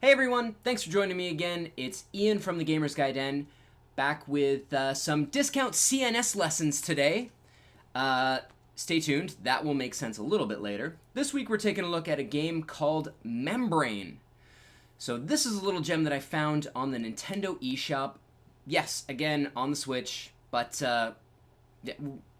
Hey everyone, thanks for joining me again. It's Ian from the Gaiden, back with some discount CNS lessons today. Stay tuned, that will make sense a little bit later. This week we're taking a look at a game called Membrane. So this is a little gem that I found on the Nintendo eShop. Yes, again, on the Switch, but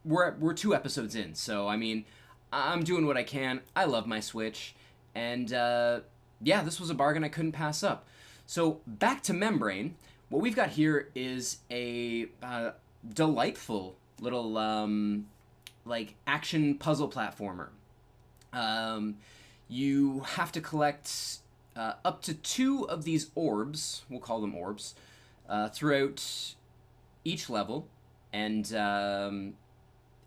we're 2 episodes in, so I mean, I'm doing what I can. I love my Switch, and yeah, this was a bargain I couldn't pass up. So back to Membrane. What we've got here is a delightful little like action puzzle platformer. You have to collect up to 2 of these orbs. We'll call them orbs throughout each level, and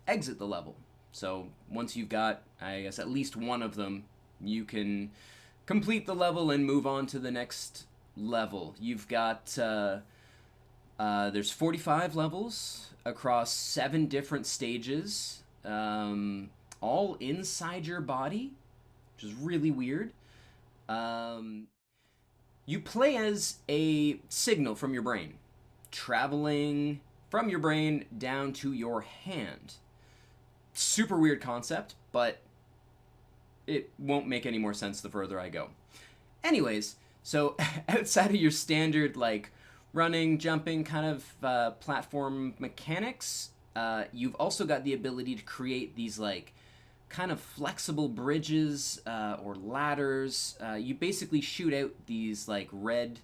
exit the level. So once you've got, I guess, at least one of them, you can complete the level and move on to the next level. You've got, there's 45 levels across 7 different stages, all inside your body, which is really weird. You play as a signal from your brain, traveling from your brain down to your hand. Super weird concept, but it won't make any more sense the further I go. Anyways, so outside of your standard, like, running, jumping kind of platform mechanics, you've also got the ability to create these, like, kind of flexible bridges or ladders. You basically shoot out these, like, red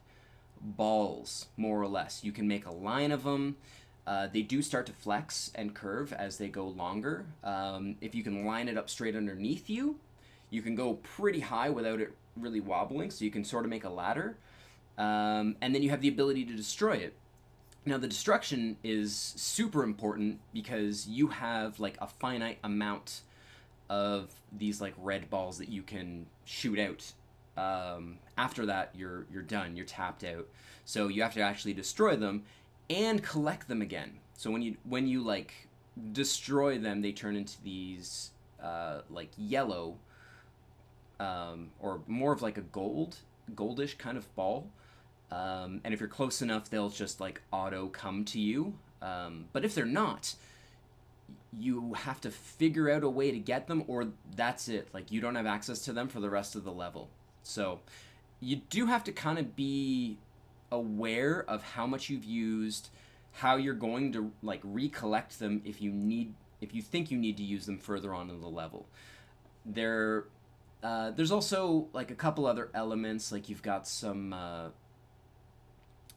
balls, more or less. You can make a line of them. They do start to flex and curve as they go longer. If you can line it up straight underneath you, you can go pretty high without it really wobbling, so you can sort of make a ladder. And then you have the ability to destroy it. Now, the destruction is super important because you have, like, a finite amount of these, like, red balls that you can shoot out. After that, you're done. You're tapped out. So you have to actually destroy them and collect them again. So when you like destroy them, they turn into these like yellow or more of like a goldish kind of ball. And if you're close enough, they'll just like auto come to you. But if they're not, you have to figure out a way to get them, or that's it. Like, you don't have access to them for the rest of the level. So you do have to kind of be aware of how much you've used, how you're going to like recollect them if you think you need to use them further on in the level. There's also like a couple other elements, like you've got some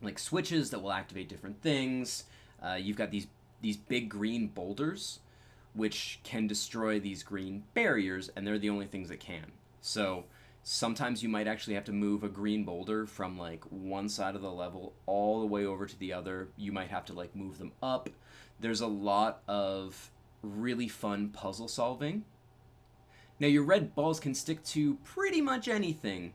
like switches that will activate different things. You've got these big green boulders which can destroy these green barriers, and they're the only things that can. So sometimes you might actually have to move a green boulder from like one side of the level all the way over to the other. You might have to like move them up. There's a lot of really fun puzzle solving. Now, your red balls can stick to pretty much anything.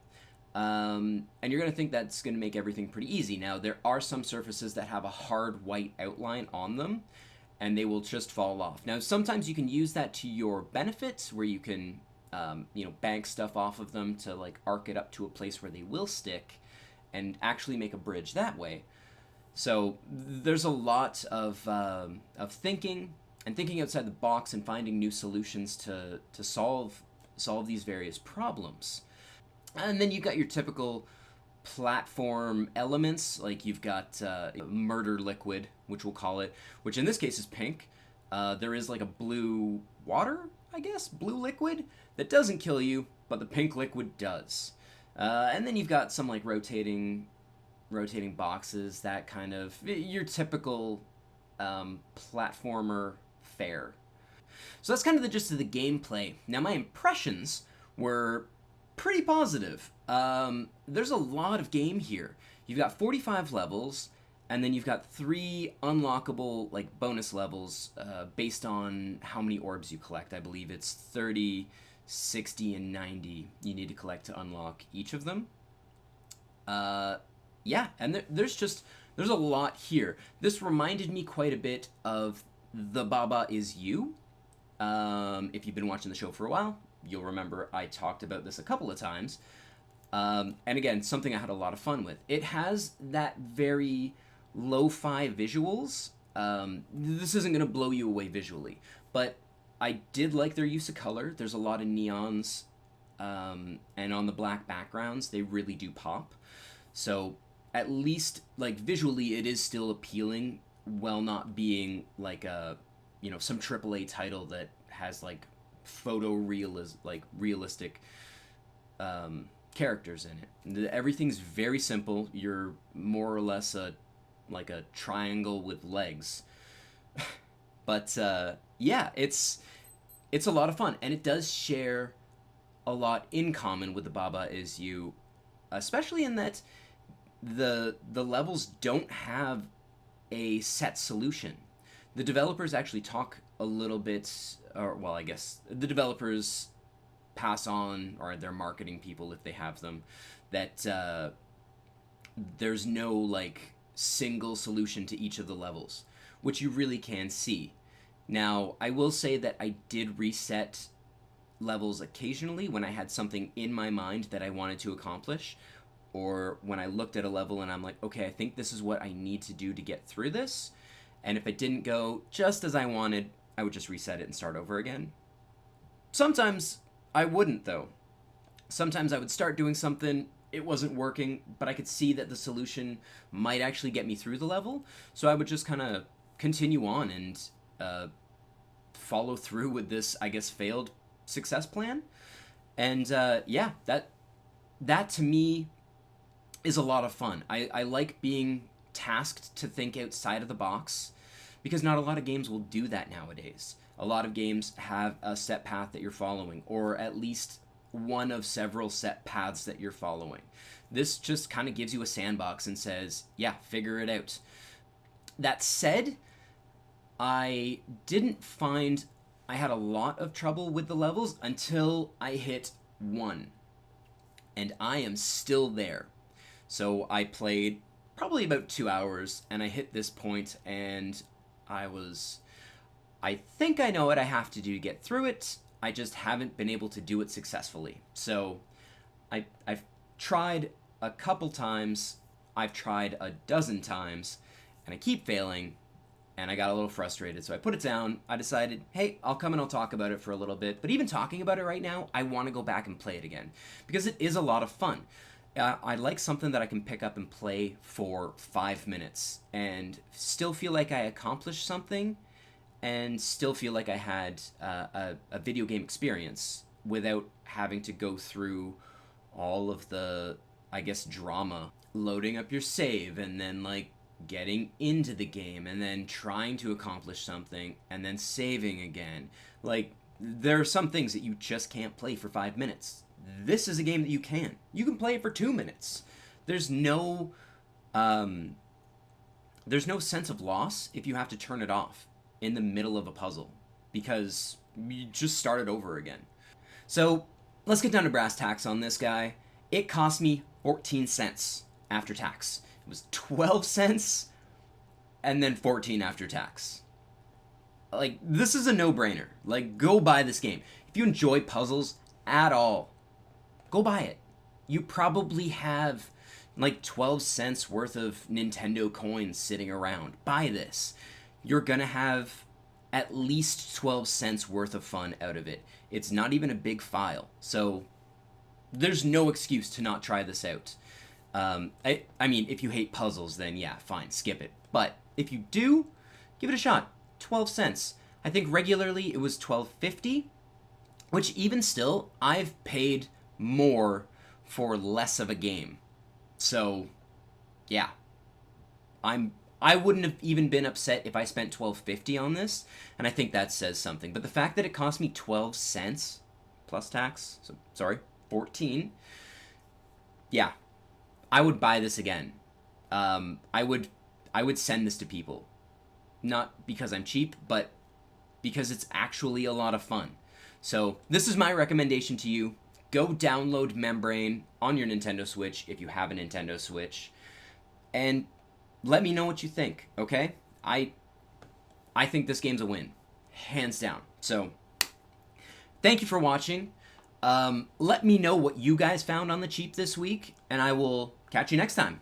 And you're going to think that's going to make everything pretty easy. Now, there are some surfaces that have a hard white outline on them, and they will just fall off. Now, sometimes you can use that to your benefit, where you can bank stuff off of them to like arc it up to a place where they will stick and actually make a bridge that way. So there's a lot of thinking outside the box and finding new solutions to solve these various problems. And then you've got your typical platform elements, like you've got murder liquid, which we'll call it, which in this case is pink. There is like a blue water, I guess, blue liquid that doesn't kill you, but the pink liquid does. And then you've got some like rotating boxes, that kind of your typical platformer fare. So that's kind of the gist of the gameplay. Now, my impressions were pretty positive. There's a lot of game here. You've got 45 levels, and then you've got 3 unlockable like bonus levels based on how many orbs you collect. I believe it's 30, 60, and 90 you need to collect to unlock each of them. Yeah, and there's a lot here. This reminded me quite a bit of The Baba Is You. If you've been watching the show for a while, you'll remember I talked about this a couple of times. And again, something I had a lot of fun with. It has that very lo-fi visuals. This isn't going to blow you away visually, but I did like their use of color. There's a lot of neons, and on the black backgrounds, they really do pop. So at least, like, visually, it is still appealing, while not being like a, some AAA title that has like realistic characters in it. Everything's very simple. You're more or less a triangle with legs. But yeah, it's a lot of fun, and it does share a lot in common with the Baba Is You, especially in that the levels don't have a set solution. The developers actually talk a little bit, or well, I guess the developers pass on, or their marketing people, if they have them, that there's no like single solution to each of the levels, which you really can see. Now, I will say that I did reset levels occasionally when I had something in my mind that I wanted to accomplish, or when I looked at a level and I'm like, okay, I think this is what I need to do to get through this. And if it didn't go just as I wanted, I would just reset it and start over again. Sometimes I wouldn't, though. Sometimes I would start doing something, it wasn't working, but I could see that the solution might actually get me through the level, so I would just kind of continue on and follow through with this, I guess, failed success plan. And yeah, that to me is a lot of fun. I like being tasked to think outside of the box, because not a lot of games will do that nowadays. A lot of games have a set path that you're following, or at least one of several set paths that you're following. This just kind of gives you a sandbox and says, yeah, figure it out. That said, I didn't find I had a lot of trouble with the levels until I hit 1. And I am still there. So I played probably about 2 hours, and I hit this point, and I think I know what I have to do to get through it. I just haven't been able to do it successfully. So I've tried a couple times, I've tried a dozen times, and I keep failing, and I got a little frustrated. So I put it down. I decided, hey, I'll come and I'll talk about it for a little bit. But even talking about it right now, I want to go back and play it again, because it is a lot of fun. I like something that I can pick up and play for 5 minutes and still feel like I accomplished something, and still feel like I had a video game experience without having to go through all of the, I guess, drama. Loading up your save, and then like getting into the game, and then trying to accomplish something, and then saving again. Like, there are some things that you just can't play for 5 minutes. This is a game that you can. You can play it for 2 minutes. There's no sense of loss if you have to turn it off in the middle of a puzzle, because you just start it over again. So let's get down to brass tacks on this guy. It cost me 14 cents after tax. It was 12 cents and then 14 after tax. Like, this is a no-brainer. Like, go buy this game. If you enjoy puzzles at all, go buy it. You probably have like 12 cents worth of Nintendo coins sitting around. Buy this. You're gonna have at least 12 cents worth of fun out of it. It's not even a big file, so there's no excuse to not try this out. I mean, if you hate puzzles, then yeah, fine, skip it. But if you do, give it a shot. 12 cents. I think regularly it was $12.50, which even still, I've paid more for less of a game. So, yeah. I wouldn't have even been upset if I spent $12.50 on this, and I think that says something. But the fact that it cost me 12 cents plus tax, so sorry, 14, yeah, I would buy this again. I would send this to people. Not because I'm cheap, but because it's actually a lot of fun. So this is my recommendation to you. Go download Membrane on your Nintendo Switch if you have a Nintendo Switch, and let me know what you think, okay? I think this game's a win, hands down. So, thank you for watching. Let me know what you guys found on the cheap this week, and I will catch you next time.